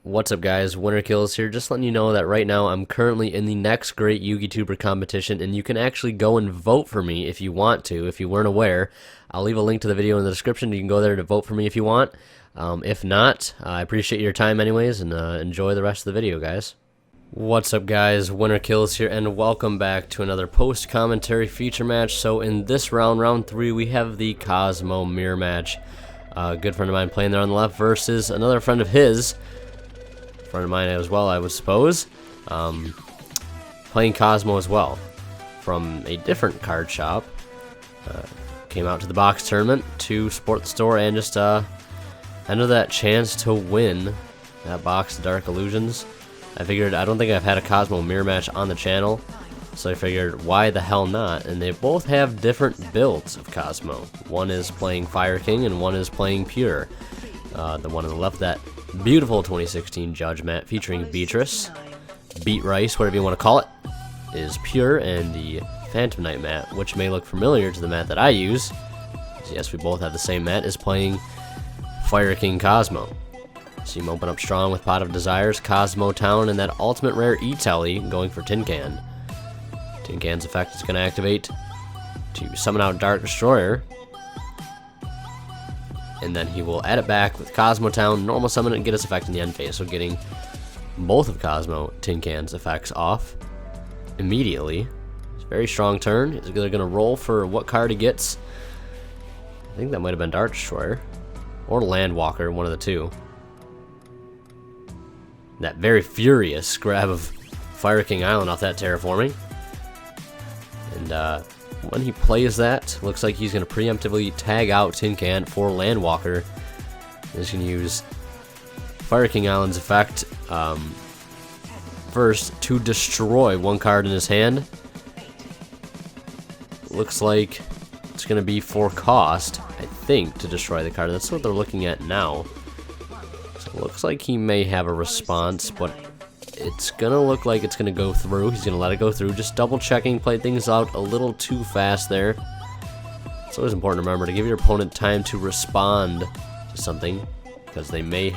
What's up, guys? Winter Kills here, just letting you know that right now I'm currently in the next great YouTuber competition, and you can actually go and vote for me if you want to, if you weren't aware. I'll leave a link to the video in the description. You can go there to vote for me if you want. If not, I appreciate your time anyways, and enjoy the rest of the video, guys. What's up, guys? Winter Kills here, and welcome back to another post-commentary feature match. So in this round, round 3, we have the Kozmo mirror match. A good friend of mine playing there on the left versus another friend of his. Friend of mine as well, I would suppose, playing Kozmo as well from a different card shop. Came out to the box tournament to support the store and just enter that chance to win that box of Dark Illusions. I figured, I don't think I've had a Kozmo mirror match on the channel, so I figured why the hell not. And they both have different builds of Kozmo. One is playing Fire King and one is playing Pure. The one on the left, that beautiful 2016 Judge mat featuring Beatrice, Beat Rice, whatever you want to call it, is Pure, and the Phantom Knight mat, which may look familiar to the mat that I use, so yes, we both have the same mat, is playing Fire King Kozmo. See him open up strong with Pot of Desires, Kozmo Town, and that ultimate rare E-Telly going for Tin Can. Tin Can's effect is going to activate to summon out Dark Destroyer, and then he will add it back with Kozmo Town, normal summon it, and get his effect in the end phase. So getting both of Kozmo Tin Can's effects off immediately. It's a very strong turn. He's either going to roll for what card he gets. I think that might have been Dark Destroyer or Landwalker, one of the two. That very furious grab of Fire King Island off that terraforming. And when he plays that, looks like he's going to preemptively tag out Tin Can for Landwalker. He's going to use Fire King Island's effect first to destroy one card in his hand. Looks like it's going to be for cost, I think, to destroy the card. That's what they're looking at now. So it looks like he may have a response, but it's going to look like it's going to go through. He's going to let it go through. Just double checking, play things out a little too fast there. It's always important to remember to give your opponent time to respond to something, because they may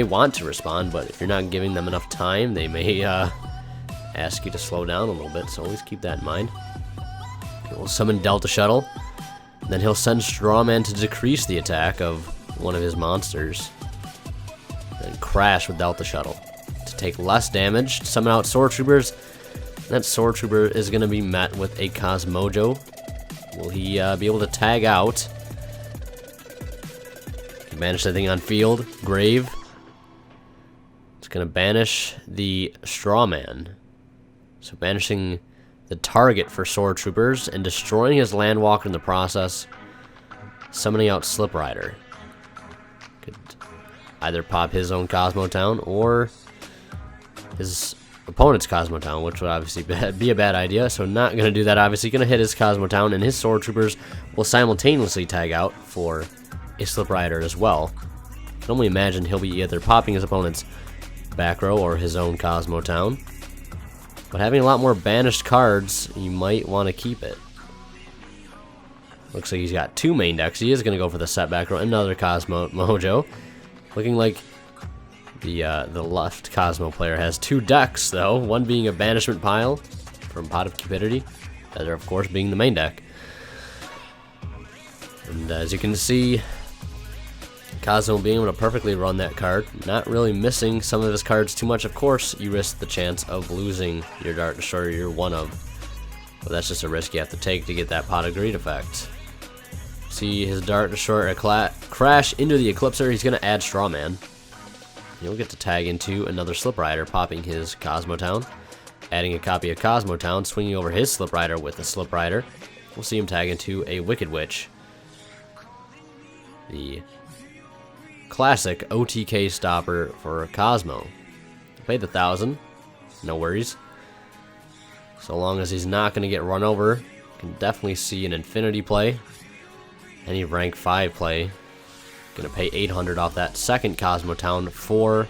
want to respond, but if you're not giving them enough time, they may ask you to slow down a little bit, so always keep that in mind. He'll summon Delta Shuttle, then he'll send Strawman to decrease the attack of one of his monsters, then crash with Delta Shuttle to take less damage, summon out Sword Troopers. That Sword Trooper is going to be met with a Cosmojo. Will he be able to tag out? Banish that thing on field. Grave. It's going to banish the Strawman. So banishing the target for Sword Troopers and destroying his Landwalker in the process. Summoning out Slip Rider. Could either pop his own Kozmo Town or his opponent's Kozmo Town, which would obviously be a bad idea, so not going to do that. Obviously going to hit his Kozmo Town, and his Sword Troopers will simultaneously tag out for a Slip Rider as well. I can only imagine he'll be either popping his opponent's back row or his own Kozmo Town. But having a lot more banished cards, you might want to keep it. Looks like he's got two main decks. He is going to go for the set back row, another Cosmo Mojo. Looking like the left Kozmo player has two decks, though. One being a banishment pile from Pot of Cupidity, the other, of course, being the main deck. And as you can see, Kozmo being able to perfectly run that card, not really missing some of his cards too much. Of course, you risk the chance of losing your Dark Destroyer you're one of, but that's just a risk you have to take to get that Pot of Greed effect. See his Dark Destroyer crash into the Eclipser. He's going to add Strawman. He'll get to tag into another Slip Rider, popping his Kozmo Town, adding a copy of Kozmo Town, swinging over his Slip Rider with a Slip Rider. We'll see him tag into a Wicked Witch. The classic OTK stopper for Kozmo. Paid the 1,000, no worries. So long as he's not going to get run over, you can definitely see an Infinity play. Any rank 5 play. Going to pay 800 off that second Kozmo Town for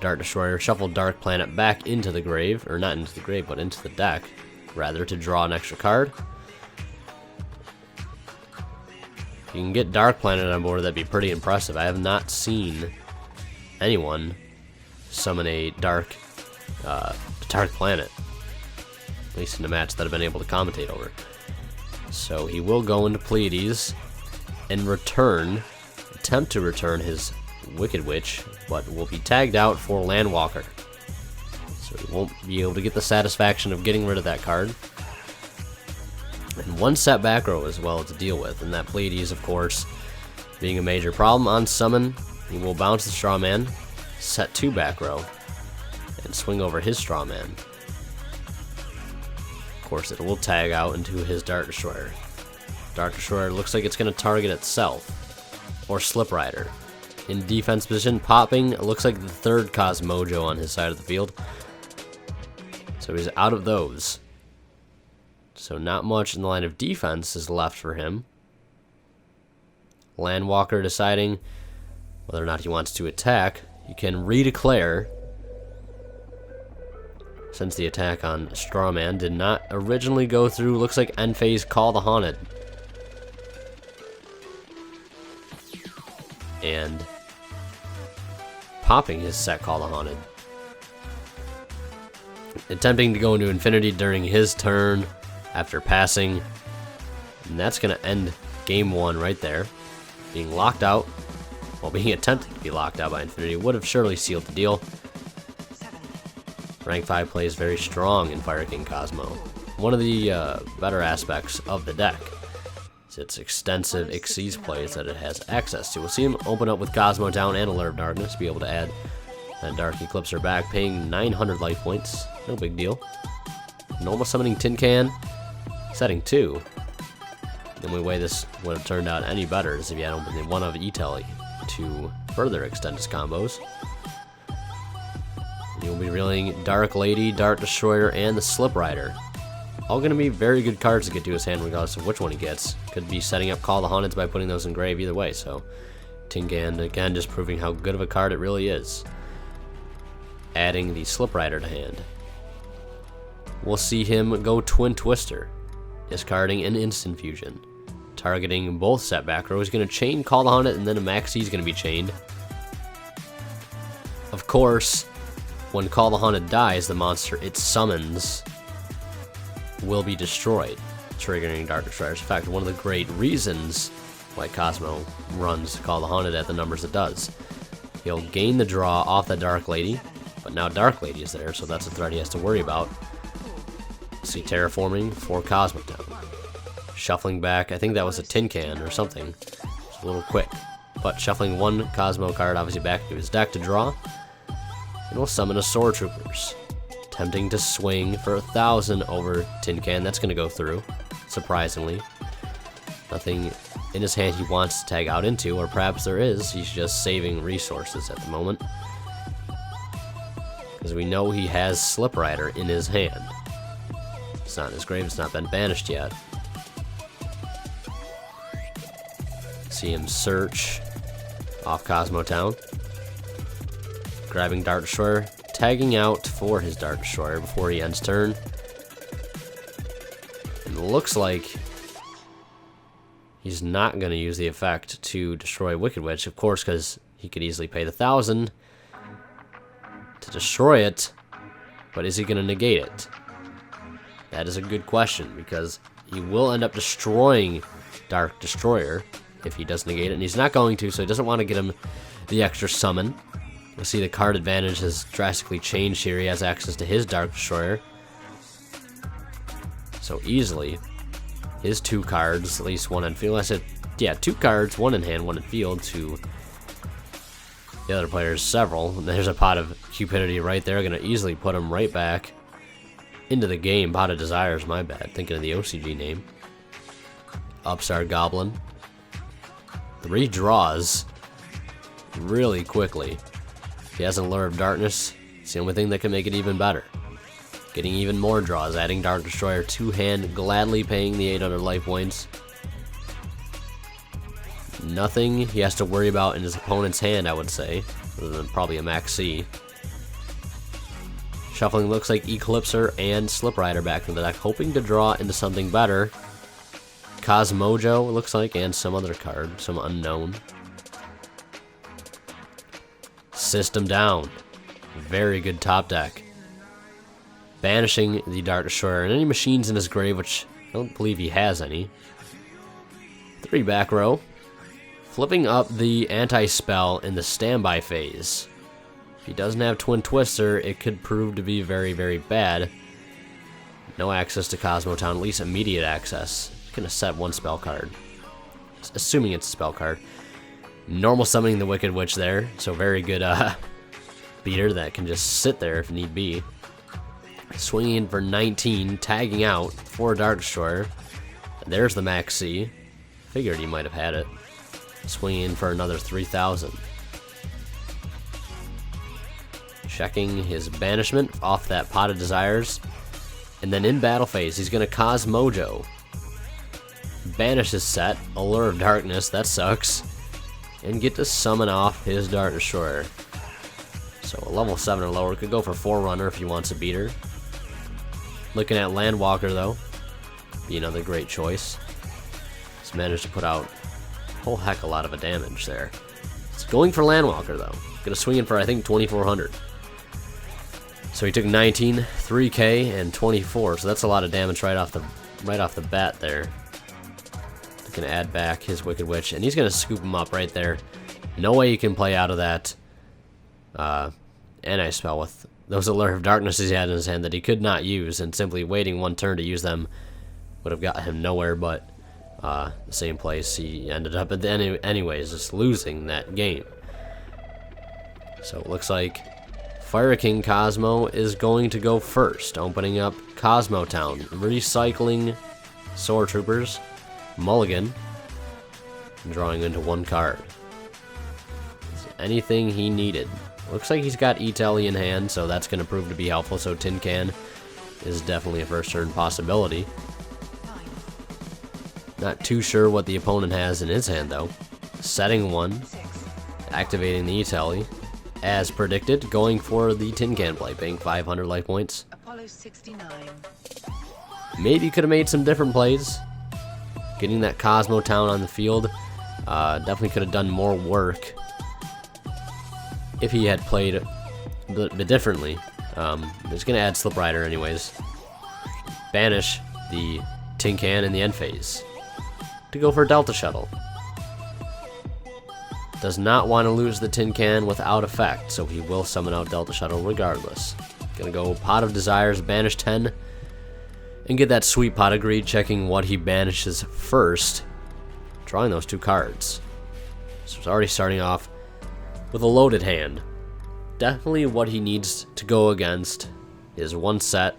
Dark Destroyer. Shuffle Dark Planet back into the grave, or not into the grave, but into the deck, rather, to draw an extra card. If you can get Dark Planet on board, that'd be pretty impressive. I have not seen anyone summon a dark planet. At least in the match that I've been able to commentate over. So he will go into Pleiades and attempt to return his Wicked Witch, but will be tagged out for Landwalker. So he won't be able to get the satisfaction of getting rid of that card. And one set back row as well to deal with, and that Pleiades, of course, being a major problem. On summon, he will bounce the Straw Man, set 2 back row, and swing over his Straw Man. Of course, it will tag out into his Dart Destroyer. Dart Destroyer looks like it's going to target itself, or Slip Rider. In defense position, popping, it looks like the 3rd Kozmojo on his side of the field. So he's out of those. So not much in the line of defense is left for him. Landwalker deciding whether or not he wants to attack. He can redeclare, since the attack on Strawman did not originally go through. Looks like end phase Call the Haunted. And popping his set Call the Haunted. Attempting to go into Infinity during his turn after passing. And that's going to end game 1 right there. Being locked out, well, being attempted to be locked out by Infinity would have surely sealed the deal. Rank 5 plays very strong in Fire King Kozmo. One of the better aspects of the deck is its extensive Xyz plays that it has access to. We'll see him open up with Kozmo down and Allure of Darkness, be able to add that Dark Eclipser back, paying 900 life points. No big deal. Normal summoning Tin Can, setting 2. The only way this would have turned out any better is if you had opened one of E-Telly to further extend his combos. You'll be reeling Dark Lady, Dart Destroyer, and the Slip Rider. All going to be very good cards to get to his hand regardless of which one he gets. Could be setting up Call the Haunted by putting those in grave either way, so Tin Can, again, just proving how good of a card it really is. Adding the Slip Rider to hand. We'll see him go Twin Twister, discarding an Instant Fusion. Targeting both set back rows. He's going to chain Call the Haunted, and then a Maxi is going to be chained. Of course, when Call the Haunted dies, the monster it summons will be destroyed, triggering Dark Destroyers. In fact, one of the great reasons why Kozmo runs Call the Haunted at the numbers it does. He'll gain the draw off the Dark Lady, but now Dark Lady is there, so that's a threat he has to worry about. See Terraforming for Kozmo Town. Shuffling back, I think that was a Tin Can or something. It's a little quick. But shuffling one Kozmo card obviously back to his deck to draw. And we'll summon a Sword Troopers. Attempting to swing for 1,000 over Tin Can. That's going to go through, surprisingly. Nothing in his hand he wants to tag out into, or perhaps there is. He's just saving resources at the moment. Because we know he has Slip Rider in his hand. It's not in his grave, it's not been banished yet. See him search off Kozmo Town. Grabbing Dart Destroyer, tagging out for his Dart Destroyer before he ends turn. And it looks like he's not going to use the effect to destroy Wicked Witch, of course, because he could easily pay the 1,000 to destroy it, but is he going to negate it? That is a good question, because he will end up destroying Dark Destroyer if he does negate it, and he's not going to, so he doesn't want to get him the extra summon. You'll see the card advantage has drastically changed here. He has access to his Dark Destroyer. So easily, his 2 cards, at least one in field. I said, yeah, 2 cards, one in hand, one in field, to the other player's several. And there's a Pot of Cupidity right there. Going to easily put him right back into the game. Pot of Desires, my bad. Thinking of the OCG name. Upstart Goblin. 3 draws really quickly. He has an Allure of Darkness. It's the only thing that can make it even better. Getting even more draws, adding Dark Destroyer to hand, gladly paying the 800 life points. Nothing he has to worry about in his opponent's hand, I would say, other than probably a Max C. Shuffling looks like Eclipser and Slip Rider back in the deck, hoping to draw into something better. Kozmojo, it looks like, and some other card, some unknown. System down. Very good top deck. Banishing the Dark Destroyer and any machines in his grave, which I don't believe he has any. 3 back row. Flipping up the anti-spell in the standby phase. If he doesn't have Twin Twister, it could prove to be very, very bad. No access to Kozmo Town, at least immediate access. He's gonna set 1 spell card. Assuming it's a spell card. Normal summoning the Wicked Witch there, so very good beater that can just sit there if need be. Swinging for 19, tagging out for Dark Destroyer. There's the Max C. Figured he might have had it. Swinging for another 3,000. Checking his banishment off that Pot of Desires. And then in battle phase, he's going to Kozmojo. Banish his set, Allure of Darkness, that sucks. And get to summon off his Dark Destroyer. So a level 7 or lower, could go for Forerunner if he wants a beater. Looking at Landwalker though, be another great choice. He's managed to put out a whole heck of a lot of damage there. It's going for Landwalker though. Gonna swing in for I think 2,400. So he took 19, 3K, and 24. So that's a lot of damage right off the bat there. Gonna add back his Wicked Witch, and he's gonna scoop him up right there. No way he can play out of that anti-spell with those Allure of Darkness he had in his hand that he could not use, and simply waiting 1 turn to use them would have got him nowhere but the same place he ended up at anyways, just losing that game. So it looks like Fire King Kozmo is going to go first, opening up Kozmo Town, recycling Sword Troopers, mulligan, and drawing into 1 card. Anything he needed. Looks like he's got E-Telly in hand, so that's going to prove to be helpful, so Tin Can is definitely a first turn possibility. Not too sure what the opponent has in his hand though. Setting 1, activating the E-Telly, as predicted, going for the Tin Can play, paying 500 life points. Apollo 69. Maybe could have made some different plays. Getting that Kozmo Town on the field definitely could have done more work if he had played a bit differently. He's going to add Slip Rider anyways. Banish the Tin Can in the end phase to go for Delta Shuttle. Does not want to lose the Tin Can without effect, so he will summon out Delta Shuttle regardless. Gonna go Pot of Desires, banish 10, and get that sweet Pot of Greed, checking what he banishes first, drawing those 2 cards. So it's already starting off with a loaded hand. Definitely what he needs to go against is 1 set,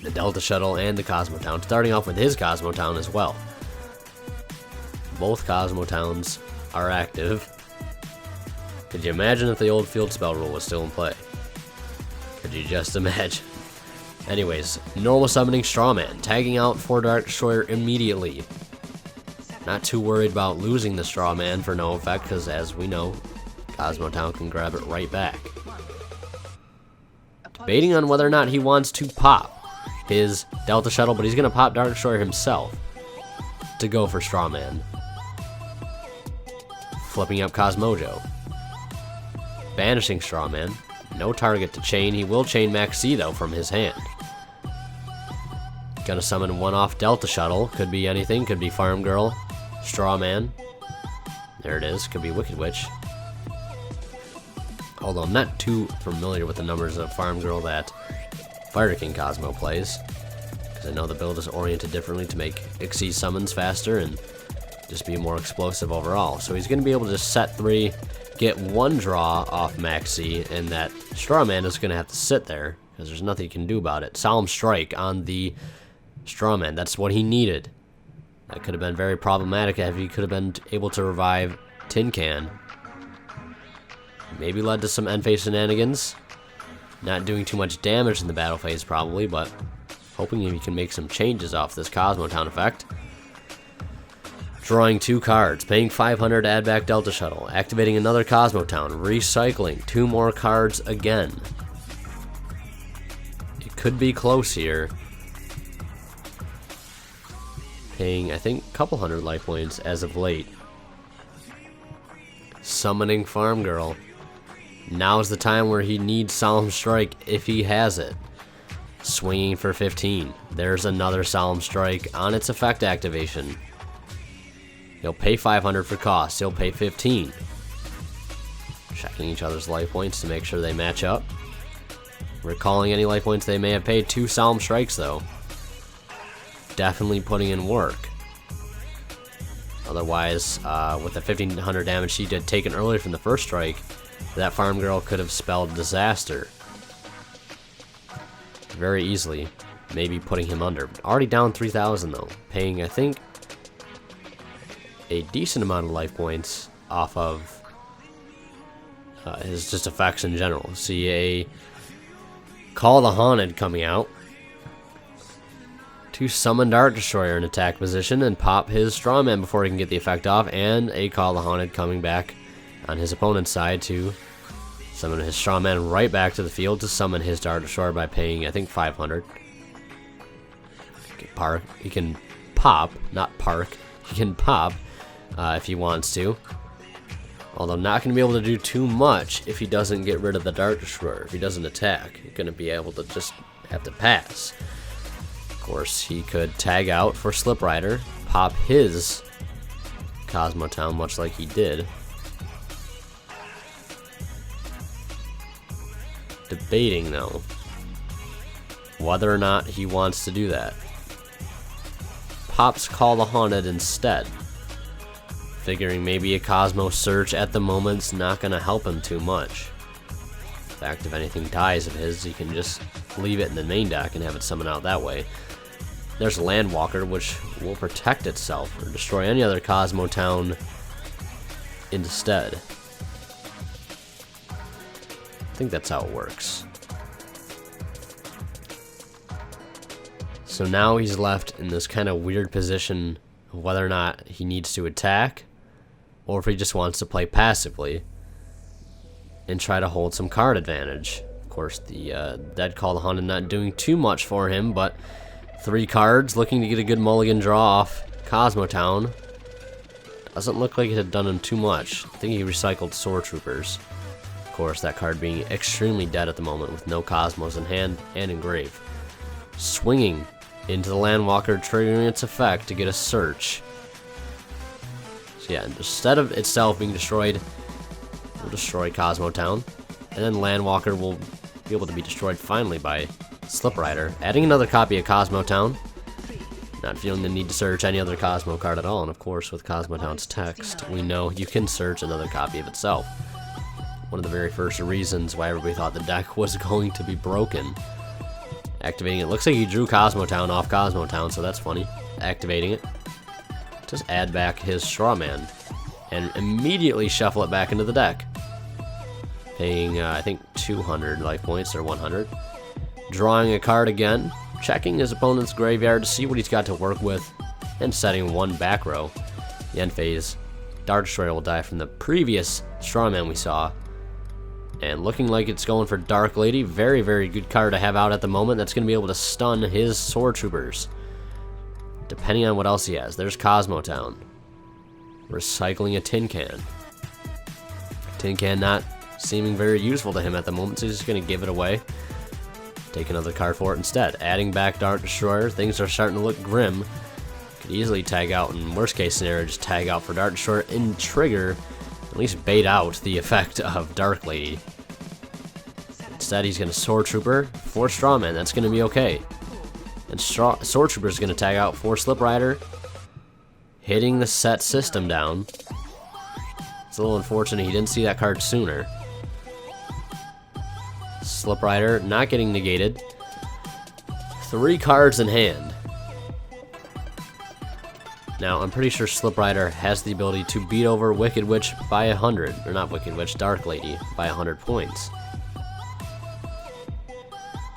the Delta Shuttle and the Kozmo Town, starting off with his Kozmo Town as well. Both Kozmo Towns are active. Could you imagine if the old field spell rule was still in play? Could you just imagine? Anyways, normal summoning Strawman, tagging out for Dark Destroyer immediately. Not too worried about losing the Strawman for no effect, because as we know, Kozmo Town can grab it right back. Debating on whether or not he wants to pop his Delta Shuttle, but he's going to pop Dark Destroyer himself to go for Strawman. Flipping up Kozmojo. Banishing Strawman. No target to chain. He will chain Max C though from his hand. Gonna summon 1 off Delta Shuttle. Could be anything. Could be Farm Girl. Strawman. There it is. Could be Wicked Witch. Although I'm not too familiar with the numbers of Farm Girl that Fire King Kozmo plays, because I know the build is oriented differently to make Xyz summons faster and just be more explosive overall. So he's going to be able to just set 3, get 1 draw off Maxi, and that Strawman is going to have to sit there because there's nothing he can do about it. Solemn Strike on the Strawman. That's what he needed. That could have been very problematic if he could have been able to revive Tin Can. Maybe led to some end phase shenanigans. Not doing too much damage in the battle phase probably, but hoping he can make some changes off this Kozmo Town effect. Drawing 2 cards, paying 500 to add back Delta Shuttle, activating another Kozmo Town, recycling 2 more cards again. It could be close here. Paying, I think, a couple hundred life points as of late. Summoning Farm Girl. Now's the time where he needs Solemn Strike if he has it. Swinging for 15. There's another Solemn Strike on its effect activation. He'll pay 500 for cost. He'll pay 15. Checking each other's life points to make sure they match up. Recalling any life points they may have paid. 2 Solemn Strikes though. Definitely putting in work. Otherwise, with the 1500 damage he did taken earlier from the first strike, that farm girl could have spelled disaster. Very easily. Maybe putting him under. Already down 3,000 though. Paying, I think, a decent amount of life points off of his just effects in general. See a Call the Haunted coming out to summon Dart Destroyer in attack position and pop his Strawman before he can get the effect off, and a Call the Haunted coming back on his opponent's side to summon his Strawman right back to the field to summon his Dart Destroyer by paying, I think, 500. He can pop, not park. He can pop if he wants to. Although not going to be able to do too much if he doesn't get rid of the Dart Destroyer. If he doesn't attack, he's going to be able to just have to pass. Of course, he could tag out for Slip Rider, pop his Kozmo Town much like he did. Debating though whether or not he wants to do that. Pops Call the Haunted instead, figuring maybe a Kozmo Search at the moment's not going to help him too much. In fact, if anything dies of his, he can just leave it in the main deck and have it summon out that way. There's Landwalker, which will protect itself or destroy any other Kozmo Town instead. I think that's how it works. So now he's left in this kind of weird position of whether or not he needs to attack or if he just wants to play passively and try to hold some card advantage. Of course, the Dead Call the Haunted not doing too much for him, but 3 cards looking to get a good mulligan draw off Kozmo Town. Doesn't look like it had done him too much. I think he recycled Sword Troopers. Of course, that card being extremely dead at the moment with no Cosmos in hand and in grave. Swinging into the Landwalker, triggering its effect to get a search. So yeah, instead of itself being destroyed, we'll destroy Kozmo Town. And then Landwalker will be able to be destroyed finally by Slip Rider. Adding another copy of Kozmo Town. Not feeling the need to search any other Kozmo card at all. And of course, with Kozmo Town's text, we know you can search another copy of itself. One of the very first reasons why everybody thought the deck was going to be broken. Activating it. Looks like he drew Kozmo Town off Kozmo Town, so that's funny. Activating it. Just add back his Strawman. And immediately shuffle it back into the deck. Paying, I think, 200 life points, or 100. Drawing a card again. Checking his opponent's graveyard to see what he's got to work with. And setting 1 back row. The end phase. Dart Destroyer will die from the previous Strawman we saw. And looking like it's going for Dark Lady. Very, very good card to have out at the moment. That's going to be able to stun his Sword Troopers. Depending on what else he has. There's Kozmo Town. Recycling a Tin Can. Tin Can not seeming very useful to him at the moment, so he's just going to give it away. Take another card for it instead. Adding back Dart Destroyer. Things are starting to look grim. Could easily tag out, in worst case scenario, just tag out for Dart Destroyer and trigger, at least bait out the effect of Dark Lady. Instead, he's going to Sword Trooper for Strawman. That's going to be okay. And Sword Trooper is going to tag out for Slip Rider, hitting the set system down. It's a little unfortunate he didn't see that card sooner. Slip Rider not getting negated. 3 cards in hand. Now, I'm pretty sure Slip Rider has the ability to beat over Wicked Witch by 100. Or not Wicked Witch, Dark Lady by 100 points.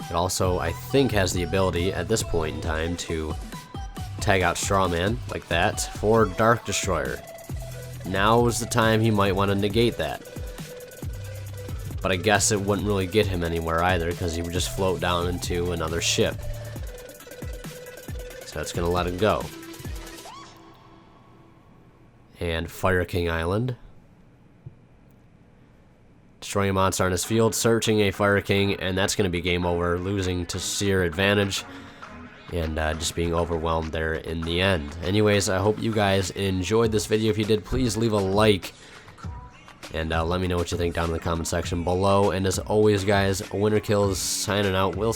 It also, I think, has the ability at this point in time to tag out Strawman like that for Dark Destroyer. Now is the time he might want to negate that. But I guess it wouldn't really get him anywhere either because he would just float down into another ship. So that's going to let him go. And Fire King Island. destroying a monster on his field, searching a Fire King, and that's going to be game over, losing to sheer advantage, and just being overwhelmed there in the end. Anyways, I hope you guys enjoyed this video. If you did, please leave a like, and let me know what you think down in the comment section below. And as always, guys, Winter Kills signing out. Will